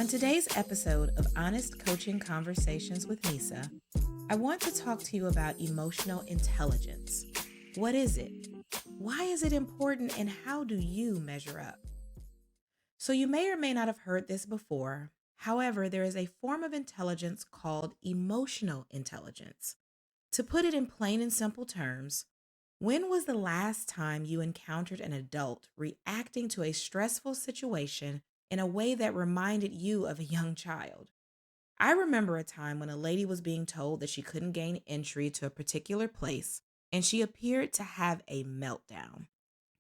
On today's episode of Honest Coaching Conversations with Nisa, I want to talk to you about emotional intelligence. What is it? Why is it important, and how do you measure up? So, you may or may not have heard this before. However, there is a form of intelligence called emotional intelligence. To put it in plain and simple terms, when was the last time you encountered an adult reacting to a stressful situation in a way that reminded you of a young child? I remember a time when a lady was being told that she couldn't gain entry to a particular place, and she appeared to have a meltdown.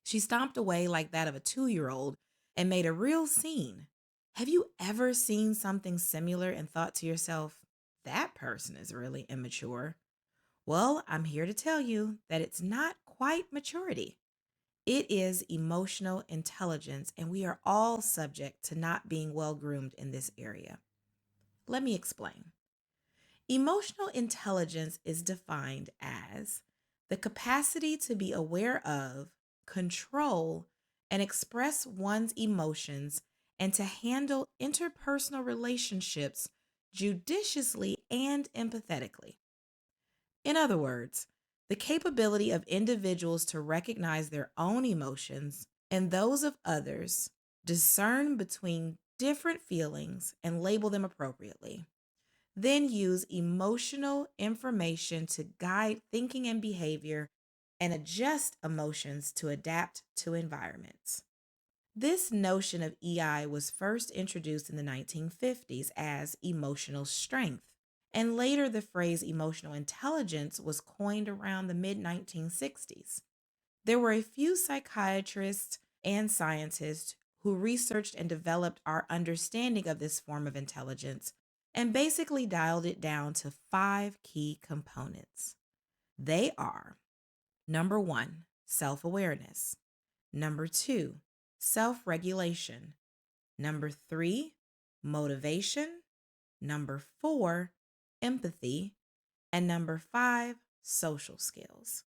She stomped away like that of a 2-year-old and made a real scene. Have you ever seen something similar and thought to yourself, that person is really immature? Well, I'm here to tell you that it's not quite maturity. It is emotional intelligence, and we are all subject to not being well groomed in this area. Let me explain. Emotional intelligence is defined as the capacity to be aware of, control, and express one's emotions and to handle interpersonal relationships judiciously and empathetically. In other words, the capability of individuals to recognize their own emotions and those of others, discern between different feelings and label them appropriately, then use emotional information to guide thinking and behavior and adjust emotions to adapt to environments. This notion of EI was first introduced in the 1950s as emotional strength, and later the phrase emotional intelligence was coined around the mid 1960s. There were a few psychiatrists and scientists who researched and developed our understanding of this form of intelligence and basically dialed it down to 5 key components. They are: number one, self awareness; number two, self regulation; number three, motivation; number four, empathy; and number five, social skills.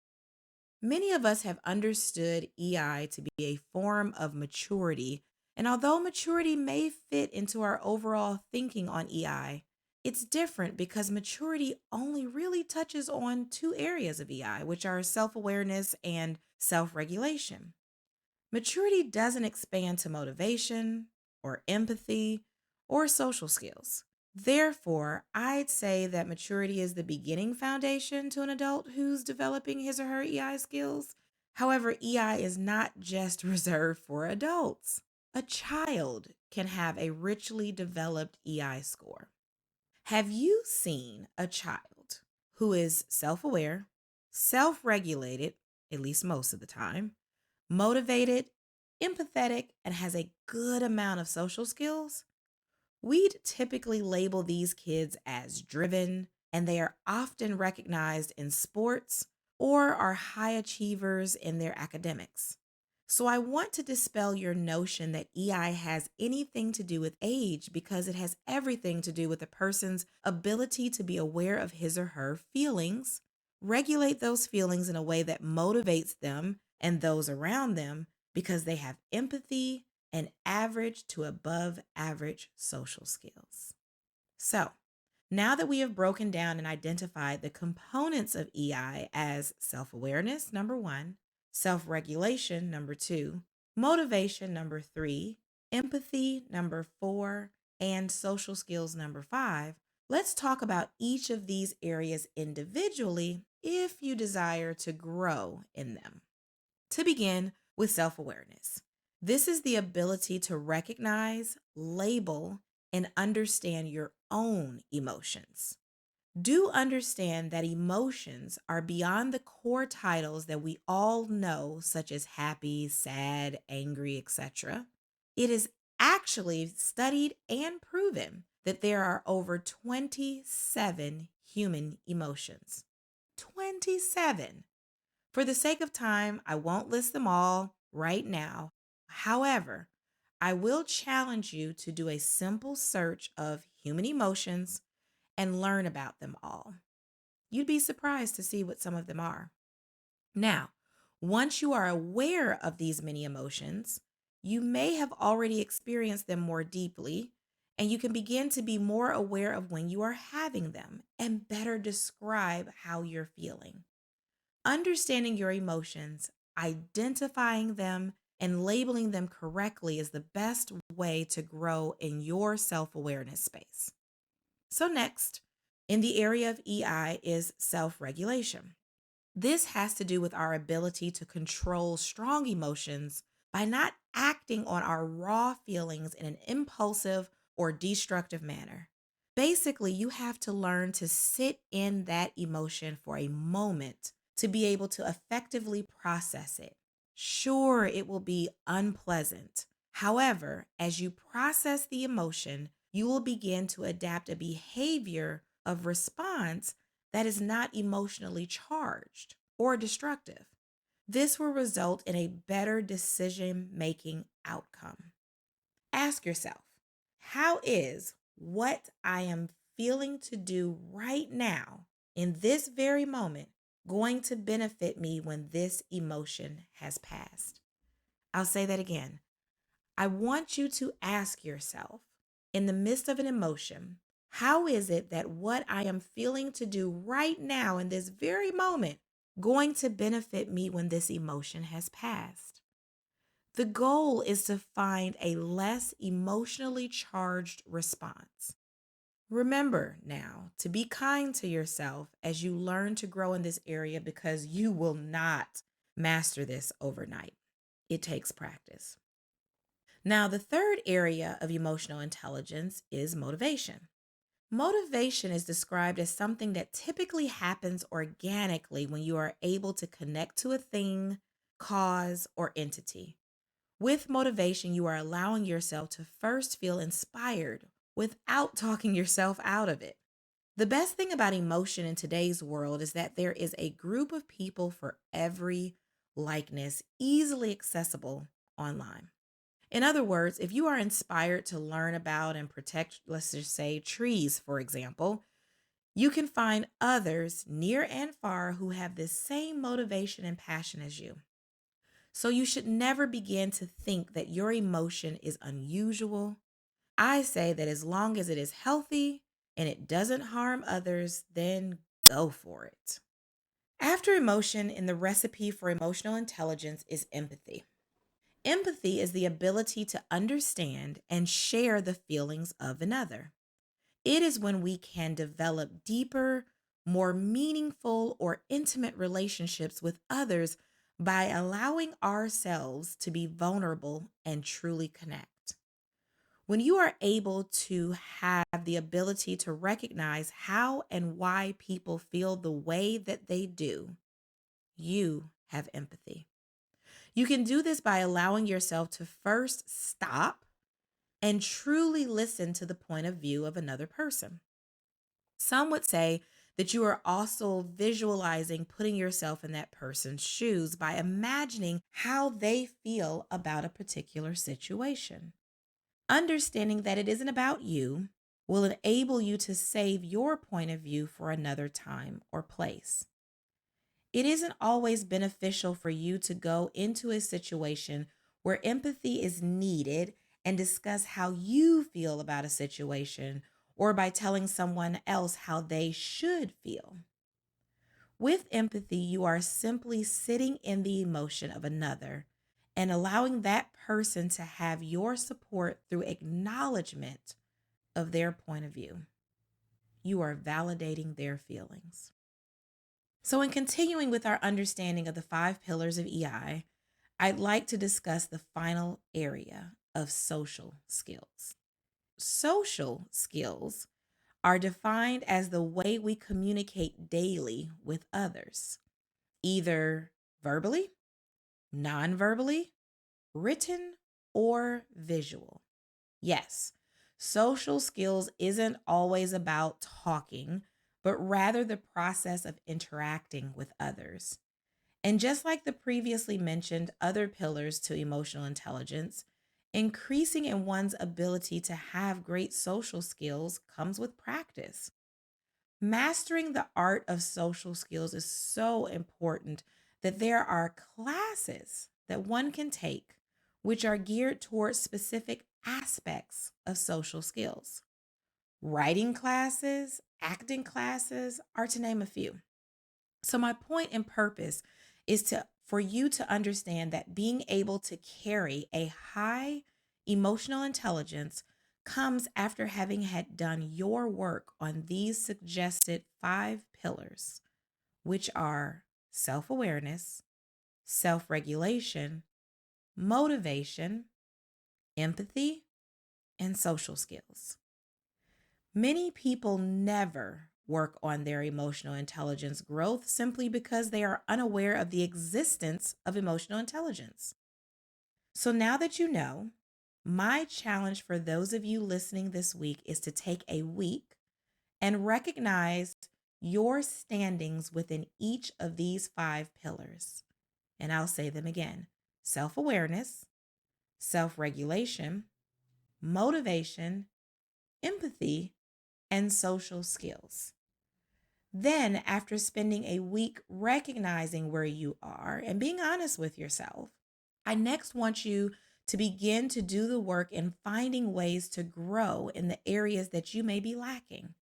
Many of us have understood EI to be a form of maturity, and although maturity may fit into our overall thinking on EI, it's different because maturity only really touches on 2 areas of EI, which are self awareness and self regulation. Maturity doesn't expand to motivation or empathy or social skills. Therefore, I'd say that maturity is the beginning foundation to an adult who's developing his or her EI skills. However, EI is not just reserved for adults. A child can have a richly developed EI score. Have you seen a child who is self aware, self regulated, at least most of the time, motivated, empathetic, and has a good amount of social skills? We'd typically label these kids as driven, and they are often recognized in sports or are high achievers in their academics. So I want to dispel your notion that EI has anything to do with age because it has everything to do with a person's ability to be aware of his or her feelings, regulate those feelings in a way that motivates them and those around them because they have empathy and average to above average social skills. So, now that we have broken down and identified the components of EI as self awareness, number one, self regulation, number two, motivation, number three, empathy, number four, and social skills, number five, let's talk about each of these areas individually if you desire to grow in them. To begin with self awareness, this is the ability to recognize, label, and understand your own emotions. Do understand that emotions are beyond the core titles that we all know, such as happy, sad, angry, etc. It is actually studied and proven that there are over 27 human emotions. 27. For the sake of time, I won't list them all right now. However, I will challenge you to do a simple search of human emotions and learn about them all. You'd be surprised to see what some of them are. Now, once you are aware of these many emotions, you may have already experienced them more deeply, and you can begin to be more aware of when you are having them and better describe how you're feeling. Understanding your emotions, identifying them, and labeling them correctly is the best way to grow in your self awareness space. So, next, in the area of EI is self regulation. This has to do with our ability to control strong emotions by not acting on our raw feelings in an impulsive or destructive manner. Basically, you have to learn to sit in that emotion for a moment to be able to effectively process it. Sure, it will be unpleasant. However, as you process the emotion, you will begin to adapt a behavior of response that is not emotionally charged or destructive. This will result in a better decision making outcome. Ask yourself, how is what I am feeling to do right now in this very moment going to benefit me when this emotion has passed? I'll say that again. I want you to ask yourself, in the midst of an emotion, how is it that what I am feeling to do right now in this very moment going to benefit me when this emotion has passed? The goal is to find a less emotionally charged response. Remember now to be kind to yourself as you learn to grow in this area because you will not master this overnight. It takes practice. Now, the third area of emotional intelligence is motivation. Motivation is described as something that typically happens organically when you are able to connect to a thing, cause, or entity. With motivation, you are allowing yourself to first feel inspired without talking yourself out of it. The best thing about emotion in today's world is that there is a group of people for every likeness easily accessible online. In other words, if you are inspired to learn about and protect, let's just say, trees, for example, you can find others near and far who have this same motivation and passion as you. So you should never begin to think that your emotion is unusual. I say that as long as it is healthy and it doesn't harm others, then go for it. After emotion, in the recipe for emotional intelligence is empathy. Empathy is the ability to understand and share the feelings of another. It is when we can develop deeper, more meaningful, or intimate relationships with others by allowing ourselves to be vulnerable and truly connect. When you are able to have the ability to recognize how and why people feel the way that they do, you have empathy. You can do this by allowing yourself to first stop and truly listen to the point of view of another person. Some would say that you are also visualizing putting yourself in that person's shoes by imagining how they feel about a particular situation. Understanding that it isn't about you will enable you to save your point of view for another time or place. It isn't always beneficial for you to go into a situation where empathy is needed and discuss how you feel about a situation or by telling someone else how they should feel. With empathy, you are simply sitting in the emotion of another and allowing that person to have your support through acknowledgement of their point of view. You are validating their feelings. So, in continuing with our understanding of the five pillars of EI, I'd like to discuss the final area of social skills. Social skills are defined as the way we communicate daily with others, either verbally, non verbally, written, or visual. Yes, social skills isn't always about talking, but rather the process of interacting with others. And just like the previously mentioned other pillars to emotional intelligence, increasing in one's ability to have great social skills comes with practice. Mastering the art of social skills is so important that there are classes that one can take which are geared towards specific aspects of social skills. Writing classes, acting classes are to name a few. So my point and purpose is to for you to understand that being able to carry a high emotional intelligence comes after having had done your work on these suggested 5 pillars, which are self-awareness, self-regulation, motivation, empathy, and social skills. Many people never work on their emotional intelligence growth simply because they are unaware of the existence of emotional intelligence. So now that you know, my challenge for those of you listening this week is to take a week and recognize your standings within each of these 5 pillars. And I'll say them again: self-awareness, self-regulation, motivation, empathy, and social skills. Then, after spending a week recognizing where you are and being honest with yourself, I next want you to begin to do the work in finding ways to grow in the areas that you may be lacking.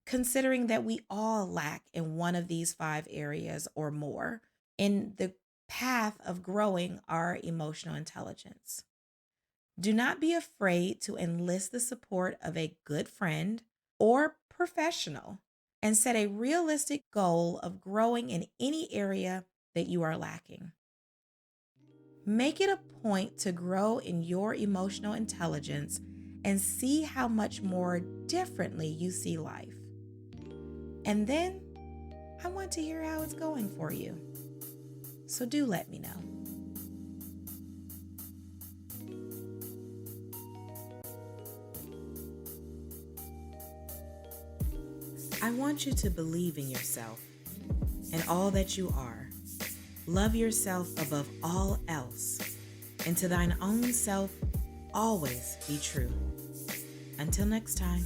Considering that we all lack in one of these 5 areas or more in the path of growing our emotional intelligence. Do not be afraid to enlist the support of a good friend or professional and set a realistic goal of growing in any area that you are lacking. Make it a point to grow in your emotional intelligence and see how much more differently you see life. And then I want to hear how it's going for you. So do let me know. I want you to believe in yourself and all that you are. Love yourself above all else, and to thine own self always be true. Until next time.